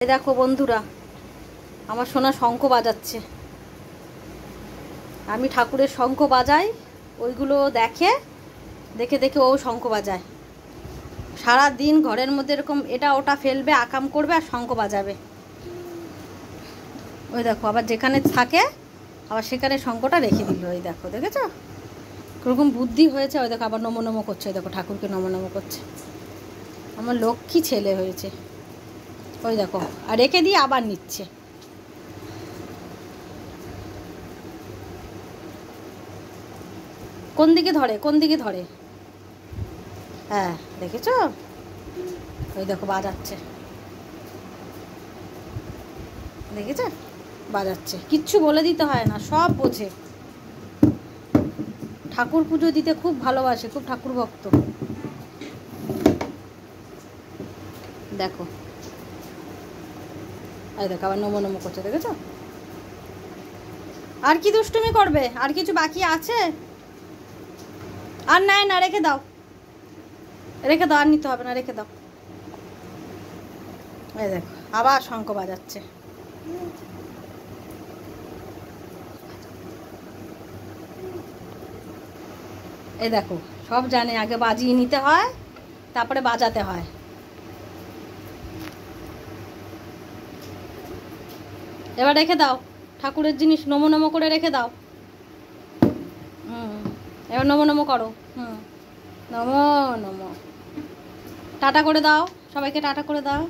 এই দেখো বন্ধুরা, আমার সোনা শঙ্খ বাজাচ্ছে। আমি ঠাকুরের শঙ্খ বাজাই, ওইগুলো দেখে দেখে দেখে ও শঙ্খ বাজায়। সারা দিন ঘরের মধ্যে এরকম এটা ওটা ফেলবে, আকাম করবে আর শঙ্খ বাজাবে। ওই দেখো আবার যেখানে থাকে আবার সেখানে শঙ্খটা রেখে দিল। ওই দেখো, দেখেছো কীরকম বুদ্ধি হয়েছে। ওই দেখো আবার নমো নমো করছে। ওই দেখো ঠাকুরকে নমো নমো করছে। আমার লক্ষ্মী ছেলে হয়েছে। ওই দেখো, আর রেখে দিয়ে আবার নিচ্ছে। কোন দিকে ধরে, কোন দিকে ধরে? হ্যাঁ দেখেছো, ওই দেখো বাজাচ্ছে, দেখেছো বাজাচ্ছে। কিচ্ছু বলে দিতে হয় না, সব বোঝে। ঠাকুর পুজো দিতে খুব ভালোবাসে, খুব ঠাকুর ভক্ত। দেখো, এই দেখো আবার নমো নমো করছে, দেখেছো? আর কি দুষ্টুমি করবে? আর কিছু বাকি আছে? আর নেয় না, রেখে দাও, রেখে দাও, আর নিতে হবে না, রেখে দাও। এই দেখো আবার শঙ্খ বাজাচ্ছে। এই দেখো সব জানে, আগে বাজিয়ে নিতে হয় তারপরে বাজাতে হয়। এবার রেখে দাও, ঠাকুরের জিনিস নমো নমো করে রেখে দাও। এবার নমো নমো করো। নমো নমো, টাটা করে দাও, সবাইকে টাটা করে দাও।